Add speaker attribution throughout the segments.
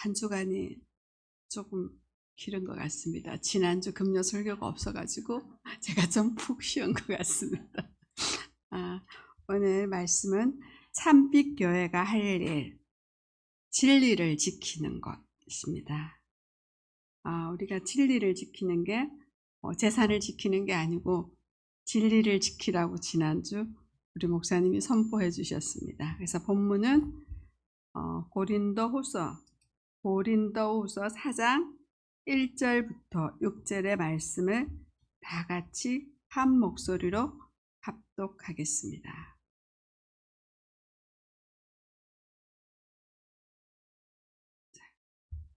Speaker 1: 한 주간이 조금 길은 것 같습니다. 지난주 금요 설교가 없어가지고 제가 좀 푹 쉬은 것 같습니다. 오늘 말씀은 참빛교회가 할 일, 진리를 지키는 것입니다. 우리가 진리를 지키는 게 재산을 지키는 게 아니고 진리를 지키라고 지난주 우리 목사님이 선포해 주셨습니다. 그래서 본문은 고린도후서 4장 1절부터 6절의 말씀을 다 같이 한 목소리로 합독하겠습니다.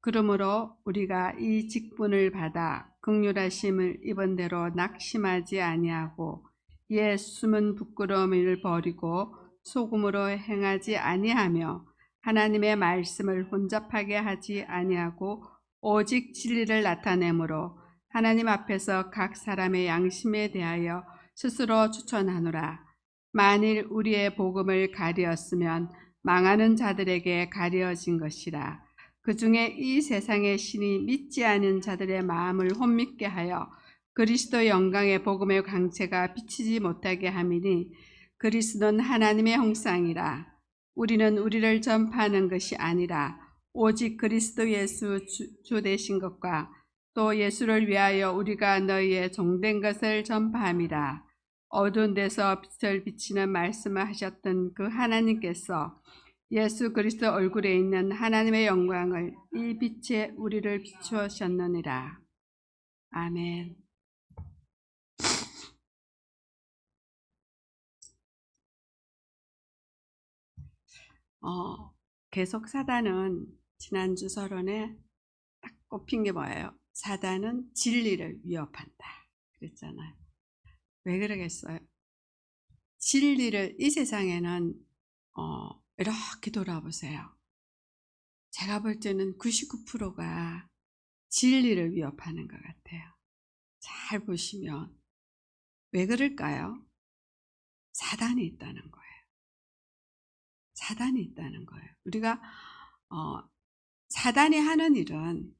Speaker 1: 그러므로 우리가 이 직분을 받아 긍휼하심을 입은 대로 낙심하지 아니하고 이에 숨은 부끄러움을 버리고 소금으로 행하지 아니하며 하나님의 말씀을 혼잡하게 하지 아니하고 오직 진리를 나타내므로 하나님 앞에서 각 사람의 양심에 대하여 스스로 추천하노라. 만일 우리의 복음을 가리었으면 망하는 자들에게 가려진 것이라. 그 중에 이 세상의 신이 믿지 않은 자들의 마음을 혼미케 하여 그리스도 영광의 복음의 광채가 비치지 못하게 함이니 그리스도는 하나님의 형상이라. 우리는 우리를 전파하는 것이 아니라 오직 그리스도 예수 주 되신 것과 또 예수를 위하여 우리가 너희의 종된 것을 전파함이라. 어두운 데서 빛을 비치는 말씀을 하셨던 그 하나님께서 예수 그리스도 얼굴에 있는 하나님의 영광을 이 빛에 우리를 비추셨느니라. 아멘. 계속 사단은 지난주 서론에 딱 꼽힌 게 뭐예요? 사단은 진리를 위협한다 그랬잖아요. 왜 그러겠어요? 진리를 이 세상에는 이렇게 돌아보세요. 제가 볼 때는 99%가 진리를 위협하는 것 같아요. 잘 보시면 왜 그럴까요? 사단이 있다는 거예요. 사단이 있다는 거예요. 우리가 사단이 하는 일은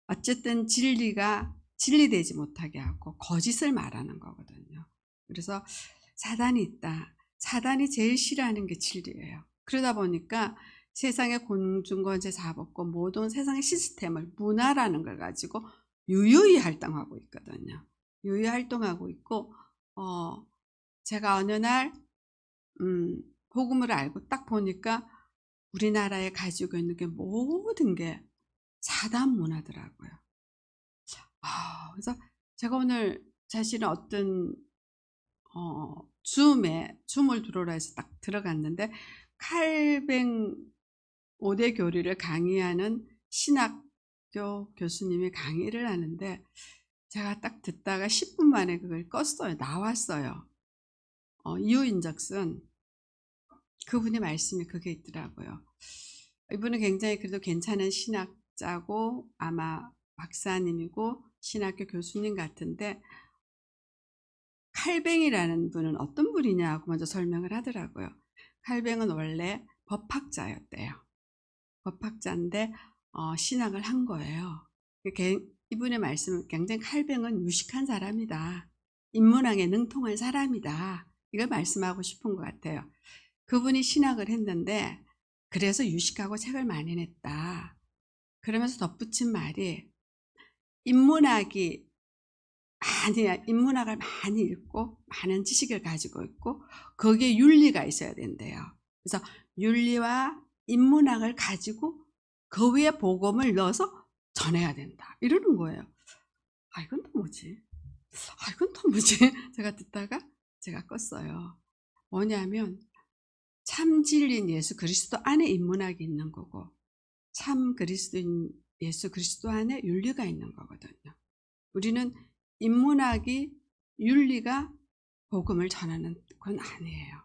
Speaker 1: 어쨌든 진리가 진리되지 못하게 하고 거짓을 말하는 거거든요. 그래서 사단이 있다. 사단이 제일 싫어하는 게 진리예요. 그러다 보니까 세상의 공중권세 사법권 모든 세상의 시스템을 문화라는 걸 가지고 유유히 활동하고 있거든요. 유유히 활동하고 있고 제가 어느 날 복음을 알고 딱 보니까 우리나라에 가지고 있는 게 모든 게 사단 문화더라고요. 그래서 제가 오늘 사실은 어떤 줌을 들어오라 해서 딱 들어갔는데 칼뱅 5대 교리를 강의하는 신학교 교수님이 강의를 하는데 제가 딱 듣다가 10분 만에 그걸 껐어요. 나왔어요. 이유인적슨 그분의 말씀이 그게 있더라고요. 이분은 굉장히 그래도 괜찮은 신학자고 아마 박사님이고 신학교 교수님 같은데 칼뱅이라는 분은 어떤 분이냐고 먼저 설명을 하더라고요. 칼뱅은 원래 법학자였대요. 법학자인데 신학을 한 거예요. 이분의 말씀은 굉장히 칼뱅은 유식한 사람이다. 인문학에 능통한 사람이다. 이걸 말씀하고 싶은 것 같아요. 그분이 신학을 했는데 그래서 유식하고 책을 많이 냈다. 그러면서 덧붙인 말이 인문학을 많이 읽고 많은 지식을 가지고 있고 거기에 윤리가 있어야 된대요. 그래서 윤리와 인문학을 가지고 그 위에 복음을 넣어서 전해야 된다. 이러는 거예요. 이건 또 뭐지? 제가 듣다가 제가 껐어요. 뭐냐면 참 진리인 예수 그리스도 안에 인문학이 있는 거고 참 그리스도인 예수 그리스도 안에 윤리가 있는 거거든요. 우리는 인문학이 윤리가 복음을 전하는 건 아니에요.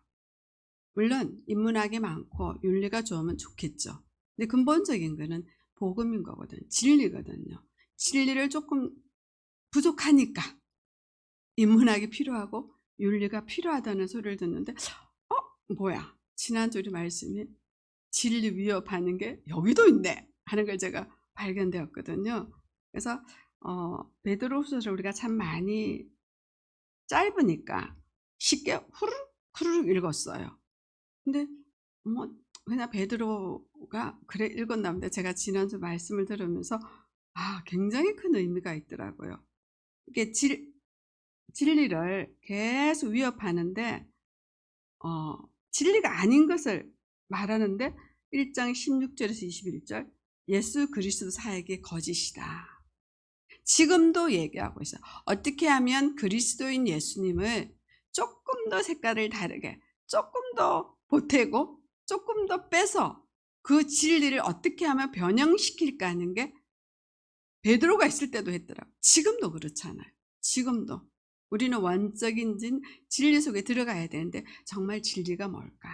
Speaker 1: 물론 인문학이 많고 윤리가 좋으면 좋겠죠. 근데 근본적인 거는 복음인 거거든요. 진리거든요. 진리를 조금 부족하니까 인문학이 필요하고 윤리가 필요하다는 소리를 듣는데 뭐야? 지난주 우리 말씀이 진리 위협하는 게 여기도 있네. 하는 걸 제가 발견되었거든요. 그래서 베드로후서를 우리가 참 많이 짧으니까 쉽게 후루룩 후루룩 읽었어요. 근데 뭐 그냥 베드로가 그래 읽었나 본데 제가 지난주 말씀을 들으면서 굉장히 큰 의미가 있더라고요. 이게 진리를 계속 위협하는데 진리가 아닌 것을 말하는데 1장 16 절에서 21절 예수 그리스도 사역이 거짓이다. 지금도 얘기하고 있어요. 어떻게 하면 그리스도인 예수님을 조금 더 색깔을 다르게 조금 더 보태고 조금 더 빼서 그 진리를 어떻게 하면 변형시킬까 하는 게 베드로가 있을 때도 했더라고요. 지금도 그렇잖아요. 지금도. 우리는 원적인 진리 속에 들어가야 되는데 정말 진리가 뭘까?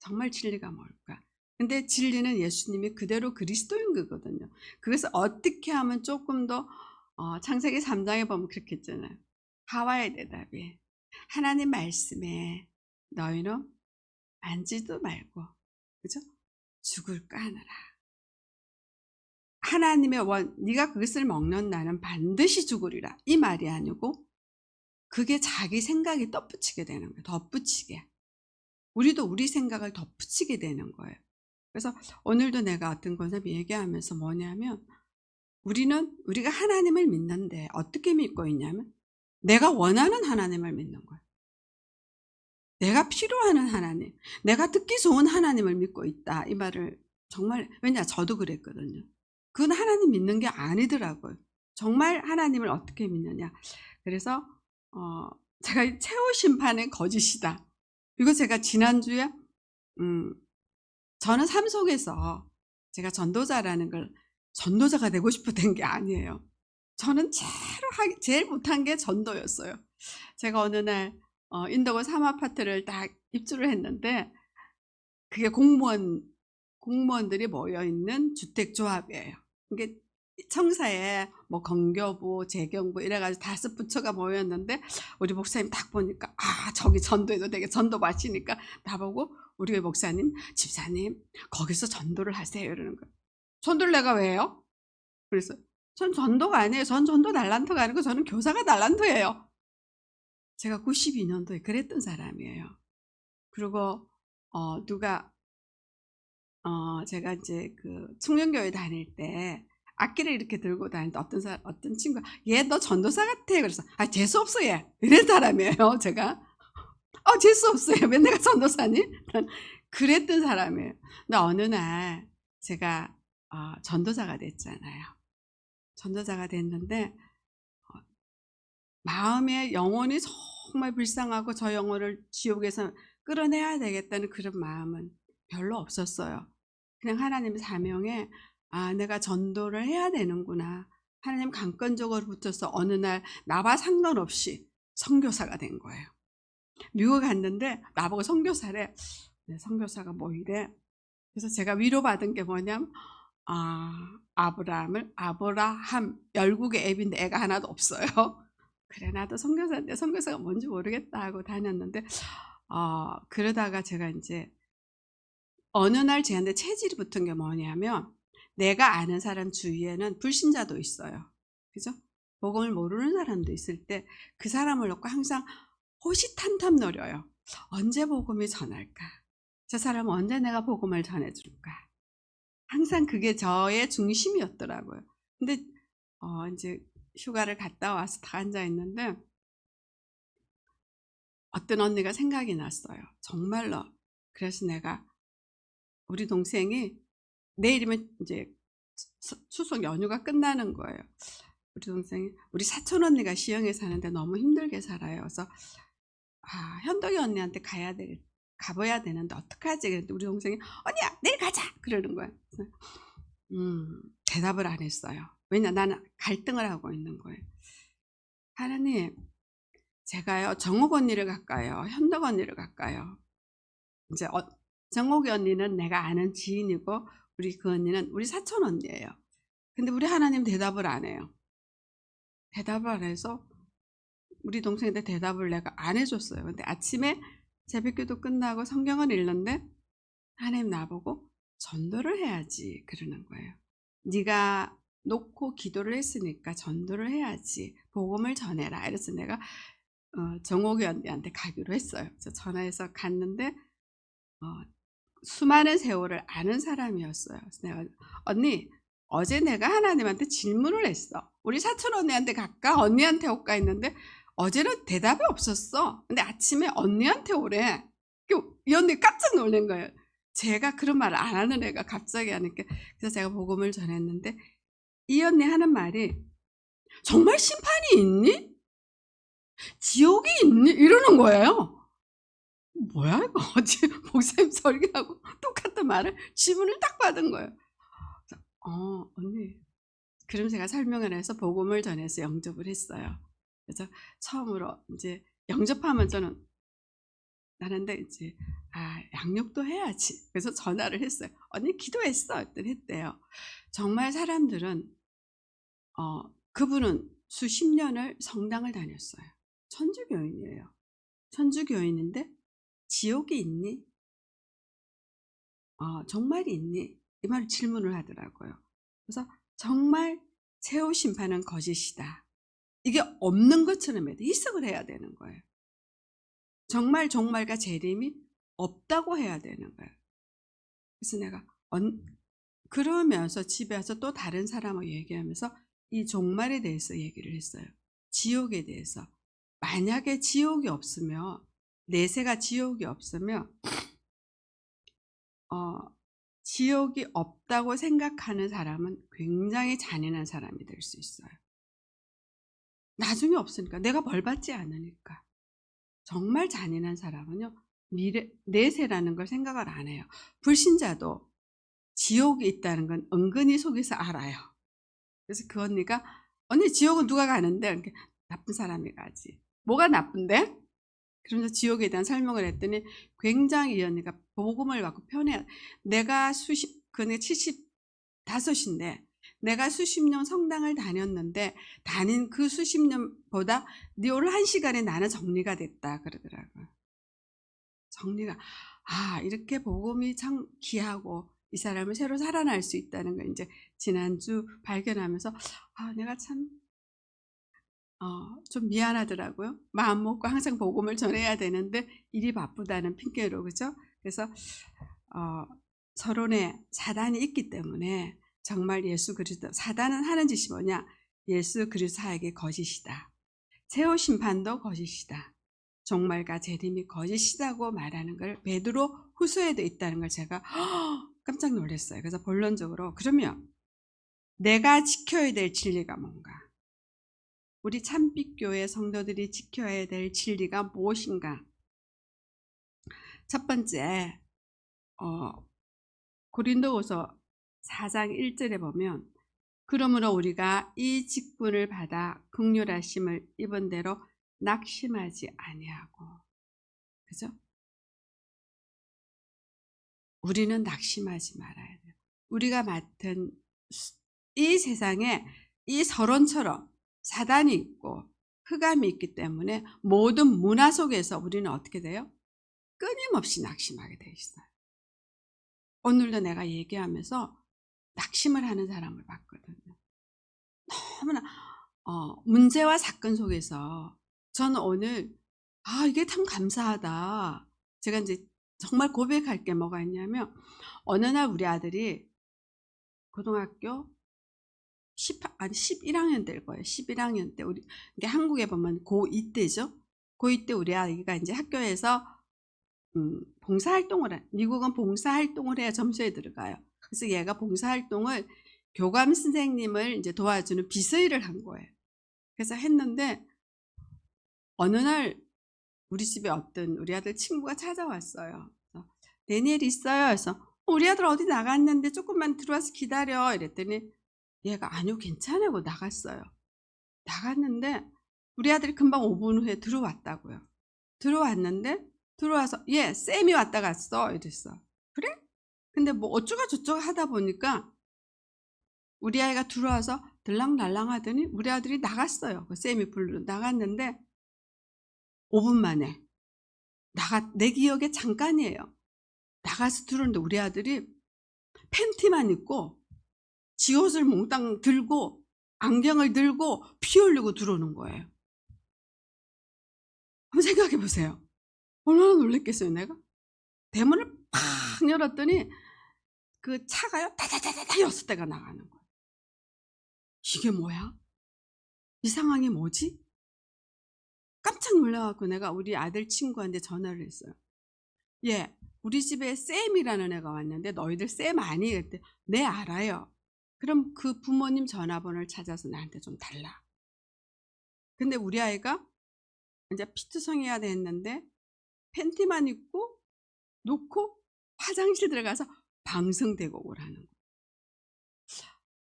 Speaker 1: 정말 진리가 뭘까? 근데 진리는 예수님이 그대로 그리스도인 거거든요. 그것을 어떻게 하면 조금 더 창세기 3장에 보면 그렇게 했잖아요. 하와의 대답이 하나님 말씀에 너희는 만지도 말고 그죠? 죽을까 하느라. 하나님의 네가 그것을 먹는 나는 반드시 죽으리라. 이 말이 아니고 그게 자기 생각이 덧붙이게 되는 거예요. 덧붙이게. 우리도 우리 생각을 덧붙이게 되는 거예요. 그래서 오늘도 내가 어떤 것을 얘기하면서 뭐냐면 우리가 하나님을 믿는데 어떻게 믿고 있냐면 내가 원하는 하나님을 믿는 거예요. 내가 필요하는 하나님, 내가 듣기 좋은 하나님을 믿고 있다. 이 말을 정말 저도 그랬거든요. 그건 하나님 믿는 게 아니더라고요. 정말 하나님을 어떻게 믿느냐. 그래서 제가 최후 심판은 거짓이다. 이거 제가 지난주에 저는 삶 속에서 제가 전도자가 되고 싶어 된 게 아니에요. 저는 제일 못한 게 전도였어요. 제가 어느 날 인도고 3아파트를 딱 입주를 했는데 그게 공무원들이 모여있는 주택조합이에요. 이게 청사에 뭐 건교부, 재경부 이래가지고 5부처가 모였는데 우리 목사님 딱 보니까 저기 전도해도 되게 전도 마치니까 나보고 우리 목사님, 집사님 거기서 전도를 하세요 이러는 거예요. 전도를 내가 왜 해요? 그래서 전 전도가 아니에요. 전 전도 달란트가 아니고 저는 교사가 달란트예요. 제가 92년도에 그랬던 사람이에요. 그리고 제가 이제 그 청년교회 다닐 때 악기를 이렇게 들고 다니는데 어떤 친구가 얘 너 전도사 같아. 그래서 재수 없어 얘. 이런 사람이에요. 제가 재수 없어요. 왜 내가 전도사니? 그랬던 사람이에요. 근데 어느 날 제가 전도자가 됐잖아요. 전도자가 됐는데 마음에 영혼이 정말 불쌍하고 저 영혼을 지옥에서 끌어내야 되겠다는 그런 마음은 별로 없었어요. 그냥 하나님 사명에 내가 전도를 해야 되는구나. 하나님 강권적으로 붙어서 어느 날 나와 상관없이 선교사가 된 거예요. 미국 갔는데 나보고 선교사래. 네, 선교사가 뭐 이래. 그래서 제가 위로받은 게 뭐냐면 아브라함 열국의 앱인데 애가 하나도 없어요. 그래 나도 선교사인데 선교사가 뭔지 모르겠다 하고 다녔는데 그러다가 제가 이제 어느 날 제한테 체질이 붙은 게 뭐냐면 내가 아는 사람 주위에는 불신자도 있어요. 그죠? 복음을 모르는 사람도 있을 때 그 사람을 놓고 항상 호시탐탐 노려요. 언제 복음이 전할까? 저 사람은 언제 내가 복음을 전해줄까? 항상 그게 저의 중심이었더라고요. 근데 이제 휴가를 갔다 와서 다 앉아 있는데 어떤 언니가 생각이 났어요. 정말로. 그래서 내가 우리 동생이 내일이면 이제 추석 연휴가 끝나는 거예요. 우리 동생이 우리 사촌 언니가 시흥에 사는데 너무 힘들게 살아요. 그래서 현덕이 언니한테 가봐야 되는데 어떡하지? 그랬더니 우리 동생이 언니야 내일 가자 그러는 거예요. 그래서, 대답을 안 했어요. 왜냐 나는 갈등을 하고 있는 거예요. 하나님 제가요 정옥 언니를 갈까요? 현덕 언니를 갈까요? 이제 정옥이 언니는 내가 아는 지인이고 우리 그 언니는 우리 사촌 언니예요. 근데 우리 하나님 대답을 안 해요. 대답을 안 해서 우리 동생한테 대답을 내가 안 해줬어요. 근데 아침에 새벽기도 끝나고 성경을 읽는데 하나님 나보고 전도를 해야지 그러는 거예요. 네가 놓고 기도를 했으니까 전도를 해야지. 복음을 전해라. 이래서 내가 정옥이 언니한테 가기로 했어요. 그래서 전화해서 갔는데 수많은 세월을 아는 사람이었어요. 그래서 내가 언니 어제 내가 하나님한테 질문을 했어. 우리 사촌 언니한테 갈까? 언니한테 올까? 했는데 어제는 대답이 없었어. 근데 아침에 언니한테 오래. 이 언니 깜짝 놀란 거예요. 제가 그런 말을 안 하는 애가 갑자기 하니까. 그래서 제가 복음을 전했는데 이 언니 하는 말이 정말 심판이 있니? 지옥이 있니? 이러는 거예요. 뭐야 이거 어제 목사님 설교하고 똑같은 말을 질문을 딱 받은 거예요. 그래서, 언니. 그럼 제가 설명을 해서 복음을 전해서 영접을 했어요. 그래서 처음으로 이제 영접하면 저는 나는데 이제 양육도 해야지. 그래서 전화를 했어요. 언니 기도했어? 했더니 했대요. 정말 사람들은 그분은 수십 년을 성당을 다녔어요. 천주교인이에요. 천주교인인데 지옥이 있니? 정말 있니? 이 말을 질문을 하더라고요. 그래서 정말 최후 심판은 거짓이다. 이게 없는 것처럼 해석을 해야 되는 거예요. 정말 종말과 재림이 없다고 해야 되는 거예요. 그래서 내가 그러면서 집에 와서 또 다른 사람하고 얘기하면서 이 종말에 대해서 얘기를 했어요. 지옥에 대해서. 만약에 지옥이 없으면 내세가 지옥이 없으면 지옥이 없다고 생각하는 사람은 굉장히 잔인한 사람이 될 수 있어요. 나중에 없으니까 내가 벌 받지 않으니까. 정말 잔인한 사람은요. 내세라는 걸 생각을 안 해요. 불신자도 지옥이 있다는 건 은근히 속에서 알아요. 그래서 그 언니가 언니 지옥은 누가 가는데? 나쁜 사람이 가지. 뭐가 나쁜데? 그러면서 지옥에 대한 설명을 했더니 굉장히 이 언니가 복음을 받고 편해. 내가 그네 75인데 내가 수십 년 성당을 다녔는데 다닌 그 수십 년보다 네 오늘 1시간에 나는 정리가 됐다 그러더라고요. 정리가 이렇게 복음이 참 귀하고 이 사람을 새로 살아날 수 있다는 걸 이제 지난주 발견하면서 내가 참 좀 미안하더라고요. 마음 먹고 항상 복음을 전해야 되는데 일이 바쁘다는 핑계로 그죠? 그래서 서론에 사단이 있기 때문에 정말 예수 그리스도 사단은 하는 짓이 뭐냐? 예수 그리스도에게 거짓이다. 최후 심판도 거짓이다. 종말과 재림이 거짓이라고 말하는 걸 베드로 후서에도 있다는 걸 제가 깜짝 놀랐어요. 그래서 본론적으로 그러면 내가 지켜야 될 진리가 뭔가? 우리 참빛교회 성도들이 지켜야 될 진리가 무엇인가? 첫 번째 고린도후서 4장 1절에 보면 그러므로 우리가 이 직분을 받아 긍휼하심을 입은 대로 낙심하지 아니하고 그죠? 우리는 낙심하지 말아야 돼요. 우리가 맡은 이 세상에 이 서론처럼 사단이 있고 흑암이 있기 때문에 모든 문화 속에서 우리는 어떻게 돼요? 끊임없이 낙심하게 돼 있어요. 오늘도 내가 얘기하면서 낙심을 하는 사람을 봤거든요. 너무나 문제와 사건 속에서 저는 오늘 이게 참 감사하다. 제가 이제 정말 고백할 게 뭐가 있냐면 어느 날 우리 아들이 고등학교 11학년 될 거예요. 11학년 때 우리 이게 한국에 보면 고2 때죠. 고2 때 우리 아이가 이제 학교에서 봉사활동을 미국은 봉사활동을 해야 점수에 들어가요. 그래서 얘가 봉사활동을 교감 선생님을 이제 도와주는 비서일을 한 거예요. 그래서 했는데 어느 날 우리 집에 어떤 우리 아들 친구가 찾아왔어요. 내일 일 있어요. 그래서 우리 아들 어디 나갔는데 조금만 들어와서 기다려 이랬더니 얘가 아니요 괜찮아고 나갔어요. 나갔는데 우리 아들이 금방 5분 후에 들어왔다고요. 들어왔는데 들어와서 쌤이 왔다 갔어 이랬어. 그래? 근데 뭐 어쩌고 저쩌고 하다 보니까 우리 아이가 들어와서 들랑달랑 하더니 우리 아들이 나갔어요. 그 쌤이 불러 나갔는데 5분 만에 내 기억에 잠깐이에요. 나가서 들었는데 우리 아들이 팬티만 입고 지옷을 몽땅 들고 안경을 들고 피 흘리고 들어오는 거예요. 한번 생각해 보세요. 얼마나 놀랬겠어요, 내가? 대문을 팍 열었더니 그 차가요, 다다다다다 6대가 나가는 거예요. 이게 뭐야? 이 상황이 뭐지? 깜짝 놀라갖고 내가 우리 아들 친구한테 전화를 했어요. 예, 우리 집에 쌤이라는 애가 왔는데 너희들 쌤 아니? 그랬더니 네, 알아요. 그럼 그 부모님 전화번호를 찾아서 나한테 좀 달라. 근데 우리 아이가 이제 피투성이가 됐는데 팬티만 입고 놓고 화장실 들어가서 방송대곡을 하는 거예요.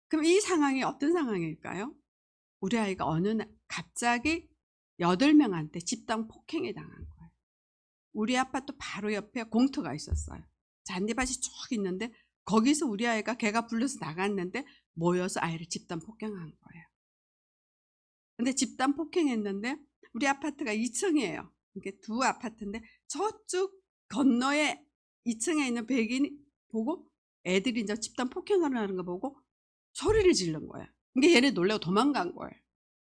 Speaker 1: 그럼 이 상황이 어떤 상황일까요? 우리 아이가 어느 날 갑자기 8명한테 집단 폭행에 당한 거예요. 우리 아파트 바로 옆에 공터가 있었어요. 잔디밭이 쭉 있는데 거기서 우리 아이가 걔가 불러서 나갔는데 모여서 아이를 집단 폭행한 거예요. 근데 집단 폭행했는데 우리 아파트가 2층이에요. 이게 두 아파트인데 저쪽 건너에 2층에 있는 백인이 보고 애들이 이제 집단 폭행을 하는 거 보고 소리를 지른 거예요. 그러니까 얘네 놀래고 도망간 거예요.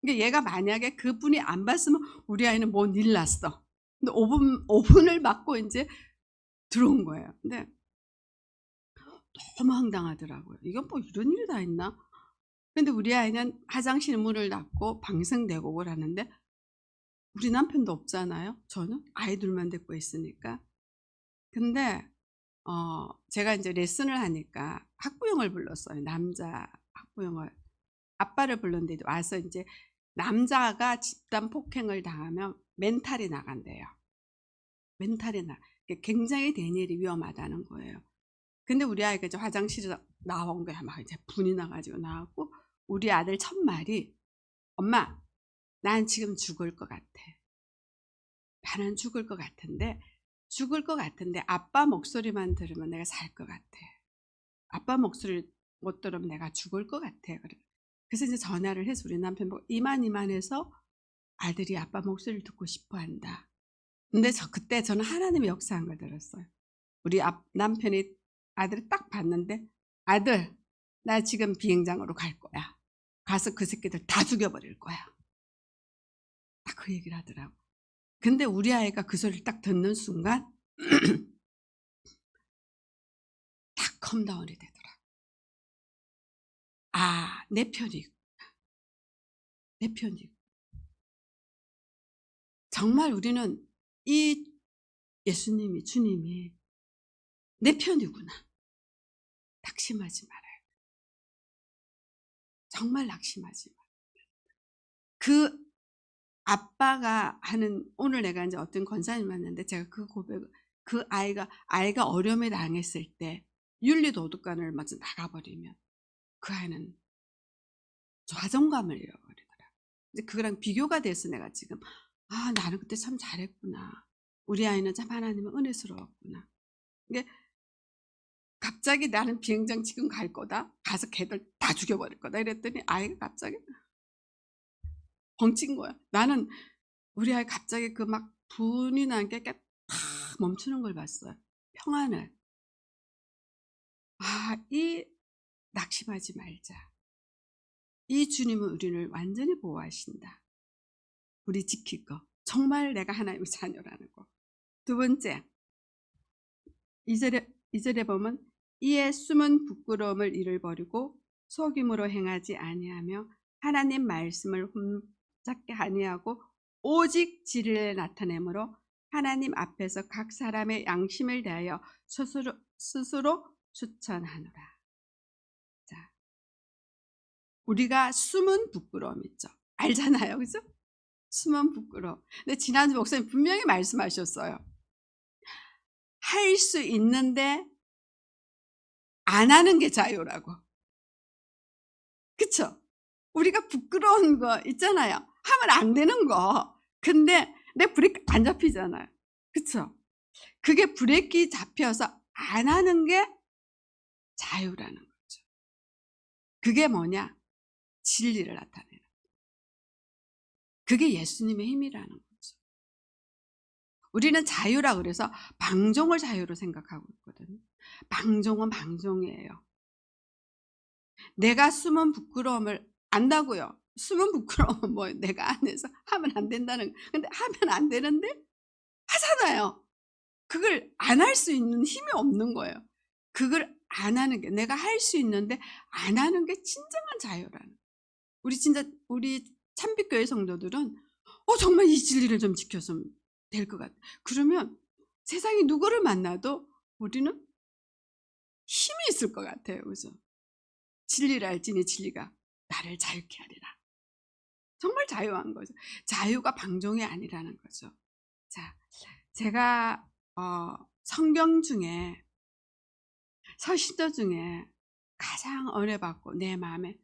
Speaker 1: 그러니까 얘가 만약에 그분이 안 봤으면 우리 아이는 뭔 일 났어. 근데 5분을 맞고 이제 들어온 거예요. 근데 너무 황당하더라고요. 이건 뭐 이런 일이 다 있나? 근데 우리 아이는 화장실 문을 닫고 방송대곡을 하는데 우리 남편도 없잖아요. 저는 아이들만 데리고 있으니까. 근데 제가 이제 레슨을 하니까 학부형을 불렀어요. 남자 학부형을. 아빠를 불렀는데 와서 이제 남자가 집단 폭행을 당하면 멘탈이 나간대요. 멘탈이 굉장히 대니엘이 위험하다는 거예요. 근데 우리 아이가 이제 화장실에서 나온 거야. 막 이제 분이 나가지고 나왔고 우리 아들 첫 말이 엄마, 난 지금 죽을 것 같아. 나는 죽을 것 같은데 아빠 목소리만 들으면 내가 살 것 같아. 아빠 목소리를 못 들으면 내가 죽을 것 같아. 그래서 이제 전화를 해서 우리 남편 보고 이만해서 아들이 아빠 목소리를 듣고 싶어 한다. 근데 그때 저는 하나님의 역사한 걸 들었어요. 우리 남편이 아들을 딱 봤는데 아들, 나 지금 비행장으로 갈 거야. 가서 그 새끼들 다 죽여버릴 거야. 딱 그 얘기를 하더라고. 근데 우리 아이가 그 소리를 딱 듣는 순간 딱 컴다운이 되더라. 아, 내 편이구나. 내 편이고. 정말 우리는 이 예수님이, 주님이 내 편이구나. 낙심하지 말아요. 정말 낙심하지 말아요. 그 아빠가 하는, 오늘 내가 이제 어떤 권사님 만났는데 제가 그 고백을, 그 아이가 어려움에 당했을 때 윤리도덕관을 먼저 나가버리면 그 아이는 자존감을 잃어버리더라. 이제 그거랑 비교가 돼서 내가 지금 나는 그때 참 잘했구나. 우리 아이는 참 하나님은 은혜스러웠구나. 이게 갑자기 나는 비행장 지금 갈 거다. 가서 걔들 다 죽여버릴 거다. 이랬더니 아이가 갑자기 벙찐 거야. 나는 우리 아이 갑자기 그 막 분이 난 게 팍 멈추는 걸 봤어요. 평안을. 이 낙심하지 말자. 이 주님은 우리를 완전히 보호하신다. 우리 지킬 거. 정말 내가 하나님의 자녀라는 거. 두 번째, 2절에 보면 이에 숨은 부끄러움을 이를 버리고 속임으로 행하지 아니하며 하나님 말씀을 훔잡게 아니하고 오직 진리를 나타내므로 하나님 앞에서 각 사람의 양심을 대하여 스스로 추천하노라. 자, 우리가 숨은 부끄러움 있죠. 알잖아요, 그죠? 숨은 부끄러움. 근데 지난주 목사님 분명히 말씀하셨어요. 할 수 있는데 안 하는 게 자유라고. 그쵸? 우리가 부끄러운 거 있잖아요. 하면 안 되는 거. 근데 내 브레이크 안 잡히잖아요. 그쵸? 그게 브레이크 잡혀서 안 하는 게 자유라는 거죠. 그게 뭐냐? 진리를 나타내는. 그게 예수님의 힘이라는 거죠. 우리는 자유라 그래서 방종을 자유로 생각하고 있거든요. 방종은 방종이에요. 내가 숨은 부끄러움을 안다고요. 숨은 부끄러움은 뭐 내가 안에서 하면 안 된다는, 근데 하면 안 되는데 하잖아요. 그걸 안 할 수 있는 힘이 없는 거예요. 그걸 안 하는 게, 내가 할 수 있는데 안 하는 게 진정한 자유라는. 우리 참빛교회 성도들은 정말 이 진리를 좀 지켰으면 될 것 같아. 그러면 세상에 누구를 만나도 우리는 힘이 있을 것 같아요. 그죠? 진리를 알지니 진리가 나를 자유케 하리라. 정말 자유한 거죠. 자유가 방종이 아니라는 거죠. 자, 제가 성경 중에, 서신도 중에 가장 은혜받고 내 마음에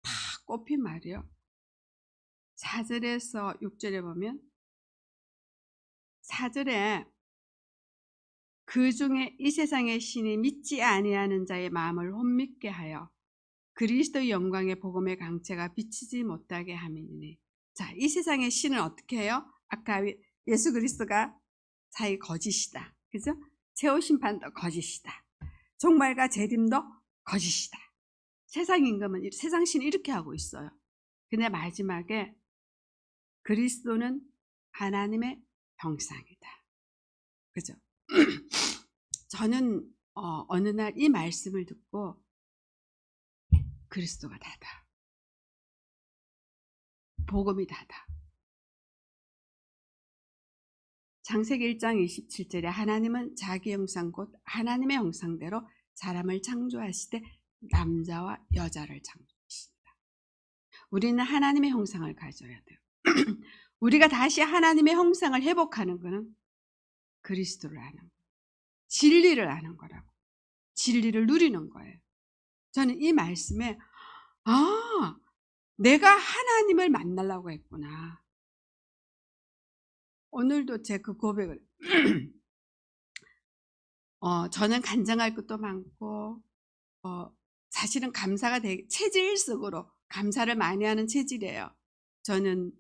Speaker 1: 팍 꼽힌 말이요. 4절에서 6절에 보면, 4절에 그 중에 이 세상의 신이 믿지 아니하는 자의 마음을 혼미케 하여 그리스도의 영광의 복음의 강체가 비치지 못하게 함이니. 자, 이 세상의 신은 어떻게 해요? 아까 예수 그리스도가 자기 거짓이다. 그죠? 최후 심판도 거짓이다. 종말과 재림도 거짓이다. 세상 임금은, 세상 신이 이렇게 하고 있어요. 근데 마지막에 그리스도는 하나님의 형상이다. 그죠? 저는 어느 날 이 말씀을 듣고 그리스도가 다다. 복음이 다다. 창세기 1장 27절에 하나님은 자기 형상 곧 하나님의 형상대로 사람을 창조하시되 남자와 여자를 창조하십니다. 우리는 하나님의 형상을 가져야 돼요. 우리가 다시 하나님의 형상을 회복하는 것은 그리스도를 아는 거예요. 진리를 아는 거라고. 진리를 누리는 거예요. 저는 이 말씀에 내가 하나님을 만나려고 했구나. 오늘도 제 그 고백을 저는 간증할 것도 많고 사실은 감사가 되게 체질적으로 감사를 많이 하는 체질이에요. 저는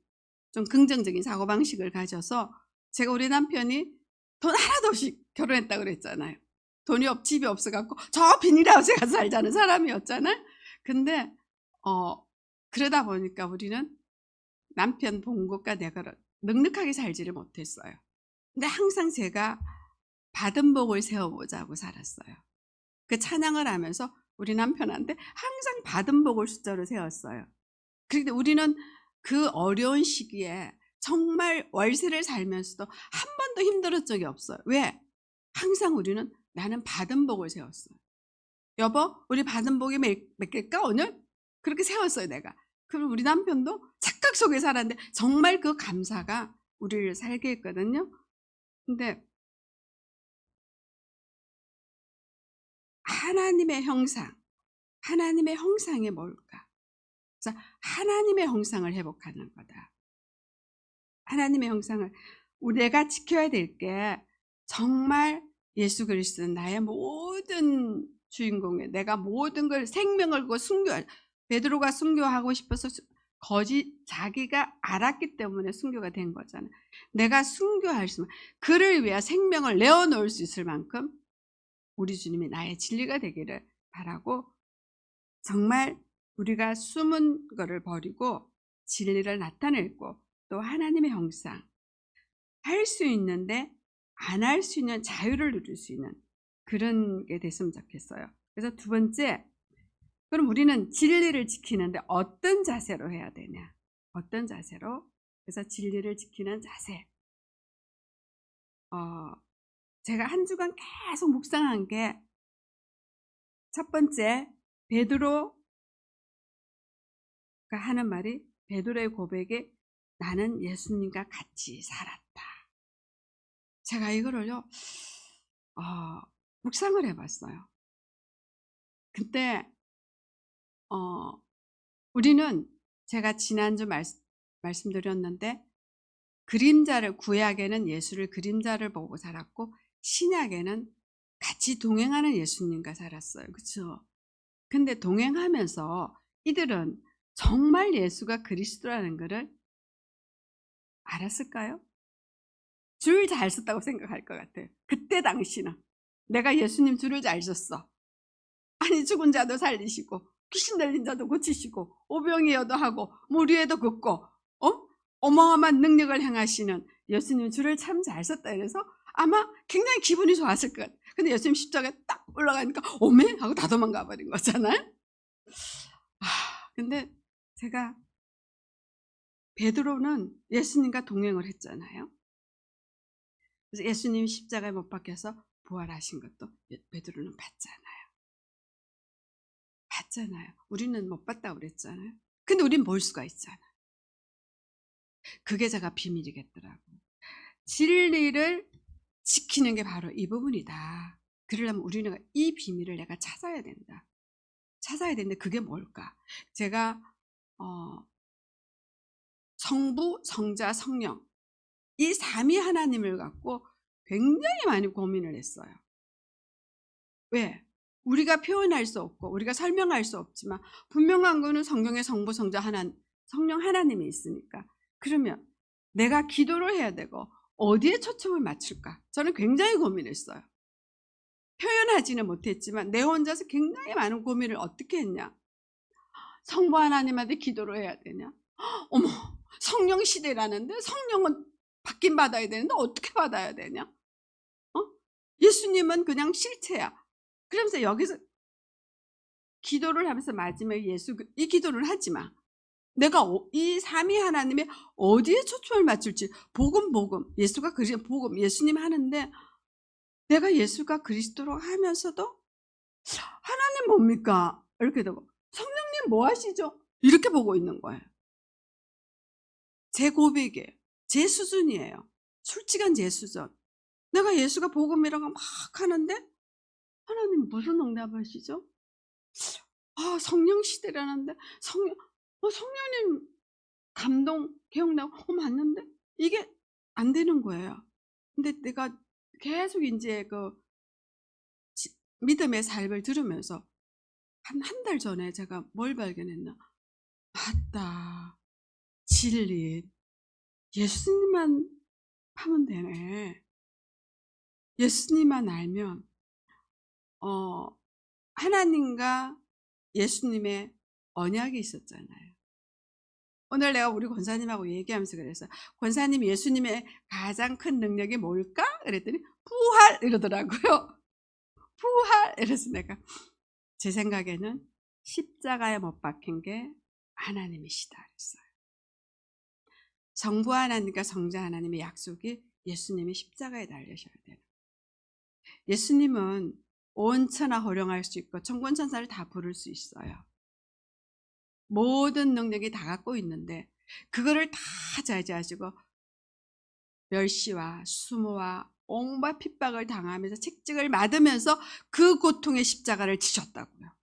Speaker 1: 좀 긍정적인 사고방식을 가져서, 제가 우리 남편이 돈 하나도 없이 결혼했다고 그랬잖아요. 돈이 집이 없어갖고 저 비닐하우스에 가서 살자는 사람이었잖아요. 근데 그러다 보니까 우리는 남편 본 것과 내가 넉넉하게 살지를 못했어요. 근데 항상 제가 받은 복을 세워보자고 살았어요. 그 찬양을 하면서 우리 남편한테 항상 받은 복을 숫자로 세웠어요. 그런데 우리는 그 어려운 시기에 정말 월세를 살면서도 한 번도 힘들었 적이 없어요. 왜? 항상 우리는 나는 받은 복을 세웠어요. 여보, 우리 받은 복이 몇 개일까 오늘? 그렇게 세웠어요, 내가. 그럼 우리 남편도 착각 속에 살았는데 정말 그 감사가 우리를 살게 했거든요. 근데 하나님의 형상, 하나님의 형상이 뭘까? 자, 하나님의 형상을 회복하는 거다. 하나님의 형상을 내가 지켜야 될 게, 정말 예수 그리스도는 나의 모든 주인공이에요. 내가 모든 걸, 생명을 걸고 베드로가 순교하고 싶어서 자기가 알았기 때문에 순교가 된 거잖아요. 내가 순교할 수, 그를 위해 생명을 내어놓을 수 있을 만큼 우리 주님이 나의 진리가 되기를 바라고, 정말 우리가 숨은 거를 버리고 진리를 나타내고 또 하나님의 형상, 할 수 있는데 안 할 수 있는 자유를 누릴 수 있는 그런 게 됐으면 좋겠어요. 그래서 두 번째, 그럼 우리는 진리를 지키는데 어떤 자세로 해야 되냐? 어떤 자세로? 그래서 진리를 지키는 자세. 제가 한 주간 계속 묵상한 게, 첫 번째, 베드로가 하는 말이, 베드로의 고백에 나는 예수님과 같이 살았다. 제가 이거를요 묵상을 해봤어요. 그때 우리는, 제가 지난주 말씀드렸는데, 구약에는 예수를 그림자를 보고 살았고 신약에는 같이 동행하는 예수님과 살았어요. 그렇죠? 근데 동행하면서 이들은 정말 예수가 그리스도라는 것을 알았을까요? 줄 잘 썼다고 생각할 것 같아요. 그때 당시는 내가 예수님 줄을 잘 섰어. 아니, 죽은 자도 살리시고 귀신 들린 자도 고치시고 오병이어도 하고 무리에도 긋고 어마어마한 능력을 행하시는 예수님 줄을 참 잘 썼다. 그래서 아마 굉장히 기분이 좋았을 것 같아요. 근데 예수님 십자가에 딱 올라가니까 오메? 하고 다 도망가 버린 거잖아요. 근데 제가 베드로는 예수님과 동행을 했잖아요. 그래서 예수님이 십자가에 못 박혀서 부활하신 것도 베드로는 봤잖아요. 우리는 못 봤다고 그랬잖아요. 근데 우린 볼 수가 있잖아요. 그게 제가 비밀이겠더라고. 진리를 지키는 게 바로 이 부분이다. 그러려면 우리는 이 비밀을 내가 찾아야 된다. 찾아야 되는데 그게 뭘까? 제가 성부, 성자, 성령 이 삼위 하나님을 갖고 굉장히 많이 고민을 했어요. 왜? 우리가 표현할 수 없고 우리가 설명할 수 없지만 분명한 거는 성경에 성부, 성자, 성령 하나님이 있으니까. 그러면 내가 기도를 해야 되고 어디에 초점을 맞출까? 저는 굉장히 고민했어요. 표현하지는 못했지만 내 혼자서 굉장히 많은 고민을 어떻게 했냐? 성부 하나님한테 기도를 해야 되냐? 어머, 성령 시대라는데 성령은 받긴 받아야 되는데 어떻게 받아야 되냐? 예수님은 그냥 실체야. 그러면서 여기서 기도를 하면서 마지막에 이 기도를 하지 마. 내가 이 삼위 하나님의 어디에 초점을 맞출지 복음 예수가 복음 예수님 하는데 내가 예수가 그리스도로 하면서도 하나님 뭡니까? 이렇게 되고 성령님 뭐 하시죠? 이렇게 보고 있는 거예요. 제 고백이에요. 제 수준이에요. 솔직한 제 수준. 내가 예수가 복음이라고 막 하는데 하나님 무슨 응답하시죠? 성령 시대라는데 성령님 감동 기억나고 맞는데 이게 안 되는 거예요. 근데 내가 계속 이제 그 믿음의 삶을 들으면서 한 달 전에 제가 뭘 발견했나? 맞다. 진리. 예수님만 하면 되네. 예수님만 알면 하나님과 예수님의 언약이 있었잖아요. 오늘 내가 우리 권사님하고 얘기하면서 그래서 권사님 예수님의 가장 큰 능력이 뭘까? 그랬더니 부활 이러더라고요. 부활. 이래서 내가 제 생각에는 십자가에 못 박힌 게 하나님이시다 그랬어요. 성부 하나님과 성자 하나님의 약속이 예수님이 십자가에 달리셔야 돼요. 예수님은 온 천하 호령할 수 있고 천군 천사를 다 부를 수 있어요. 모든 능력이 다 갖고 있는데 그거를 다 자제하시고 멸시와 수모와 온갖 핍박을 당하면서 책찍을 맞으면서 그 고통의 십자가를 지셨다고요.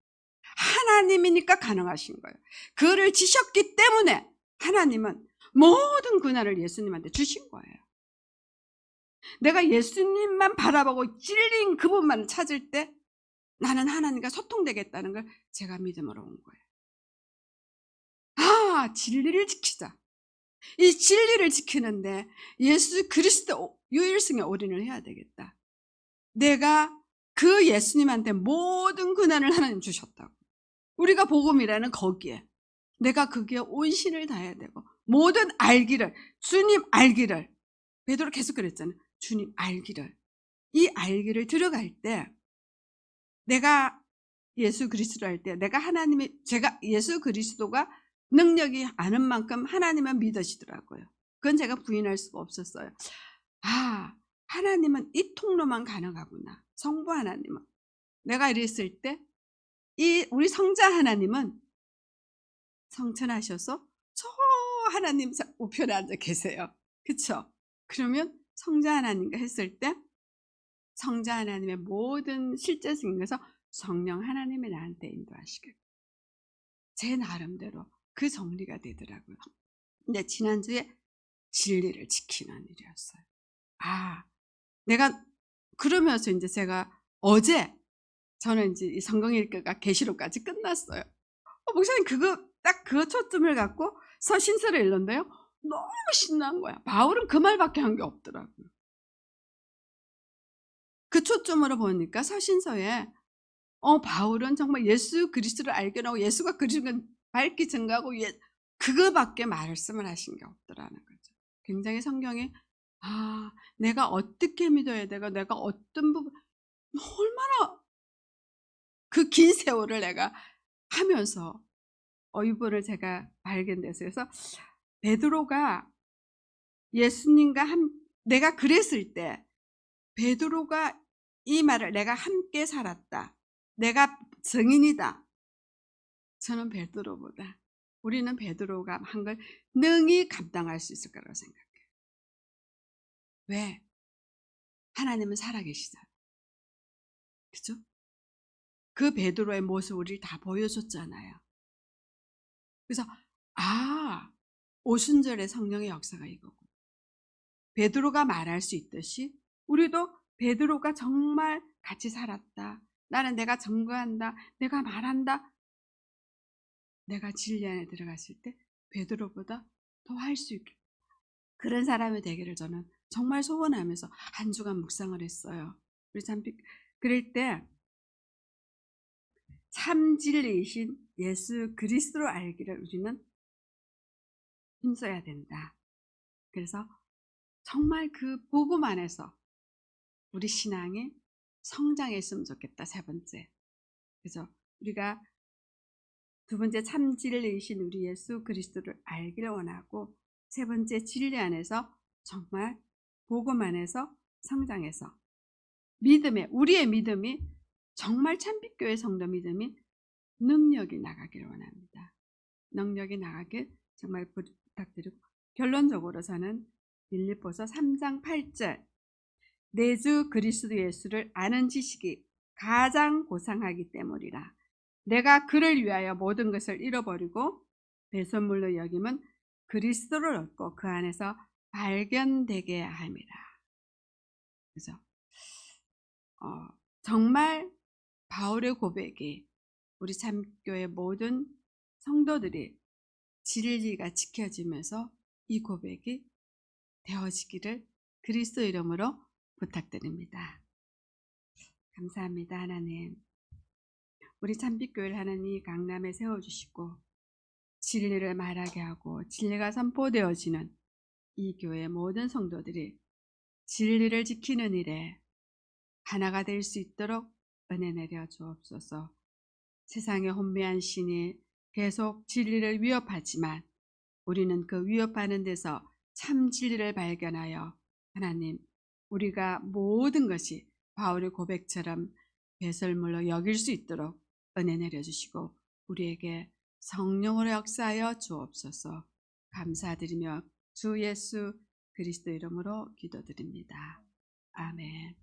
Speaker 1: 하나님이니까 가능하신 거예요. 그를 지셨기 때문에 하나님은 모든 고난을 예수님한테 주신 거예요. 내가 예수님만 바라보고 찔린 그분만 찾을 때 나는 하나님과 소통되겠다는 걸 제가 믿음으로 온 거예요. 진리를 지키자. 이 진리를 지키는데 예수 그리스도 유일성에 올인을 해야 되겠다. 내가 그 예수님한테 모든 고난을 하나님 주셨다고. 우리가 복음이라는 거기에 내가 거기에 온신을 다해야 되고 모든 알기를 주님 알기를 베드로 계속 그랬잖아요. 주님 알기를 이 알기를 들어갈 때 내가 예수 그리스도 할 때 내가 제가 예수 그리스도가 능력이 아는 만큼 하나님은 믿으시더라고요. 그건 제가 부인할 수가 없었어요. 하나님은 이 통로만 가능하구나. 성부 하나님은. 내가 이랬을 때 우리 성자 하나님은 성천하셔서 저 하나님 우편에 앉아 계세요. 그렇죠? 그러면 성자 하나님과 했을 때 성자 하나님의 모든 실제적인 것을 성령 하나님이 나한테 인도하시겠고 제 나름대로 그 정리가 되더라고요. 근데 지난주에 진리를 지키는 일이었어요. 내가 그러면서 이제 제가 어제 저는 이제 이 성경 읽기가 계시록까지 끝났어요. 목사님 그 초점을 갖고 서신서를 읽는데요. 너무 신난 거야. 바울은 그 말밖에 한 게 없더라고요. 그 초점으로 보니까 서신서에 바울은 정말 예수 그리스도를 알게 하고 예수가 그리스도를 밝히 증거하고 그거밖에 말씀을 하신 게 없더라는 거죠. 굉장히 성경에 내가 어떻게 믿어야 되고 내가 어떤 부분 얼마나 그 긴 세월을 내가 하면서 이분을 제가 발견됐어요. 그래서 베드로가 예수님과 내가 그랬을 때 베드로가 이 말을 내가 함께 살았다. 내가 증인이다. 저는 베드로보다 우리는 베드로가 한 걸 능히 감당할 수 있을 거라고 생각해요. 왜? 하나님은 살아계시잖아요. 그죠? 그 베드로의 모습을 우리 다 보여줬잖아요. 그래서 오순절의 성령의 역사가 이거고 베드로가 말할 수 있듯이 우리도 베드로가 정말 같이 살았다. 나는 내가 증거한다. 내가 말한다. 내가 진리 안에 들어갔을 때 베드로보다 더 할 수 있게 그런 사람이 되기를 저는 정말 소원하면서 한 주간 묵상을 했어요. 우리 참 그럴 때 참 진리이신 예수 그리스도를 알기를 우리는 힘써야 된다. 그래서 정말 그 복음 안에서 우리 신앙이 성장했으면 좋겠다. 세 번째. 그래서 우리가 두 번째 참 진리이신 우리 예수 그리스도를 알기를 원하고 세 번째 진리 안에서 정말 복음 안에서 성장해서 우리의 믿음이 정말 참빛교회 성도 믿음이 능력이 나가기를 원합니다. 능력이 나가길 정말 부탁드리고 결론적으로 저는 빌립보서 3장 8절 내 주 그리스도 예수를 아는 지식이 가장 고상하기 때문이라. 내가 그를 위하여 모든 것을 잃어버리고 배설물로 여김은 그리스도를 얻고 그 안에서 발견되게 함이라. 그래서 정말 바울의 고백이 우리 참교회 모든 성도들이 진리가 지켜지면서 이 고백이 되어지기를 그리스도 이름으로 부탁드립니다. 감사합니다. 하나님. 우리 참빛교회를 하나님 강남에 세워주시고 진리를 말하게 하고 진리가 선포되어지는 이 교회의 모든 성도들이 진리를 지키는 일에 하나가 될 수 있도록 은혜 내려 주옵소서. 세상의 혼미한 신이 계속 진리를 위협하지만 우리는 그 위협하는 데서 참 진리를 발견하여 하나님 우리가 모든 것이 바울의 고백처럼 배설물로 여길 수 있도록 은혜 내려주시고 우리에게 성령으로 역사하여 주옵소서. 감사드리며 주 예수 그리스도 이름으로 기도드립니다. 아멘.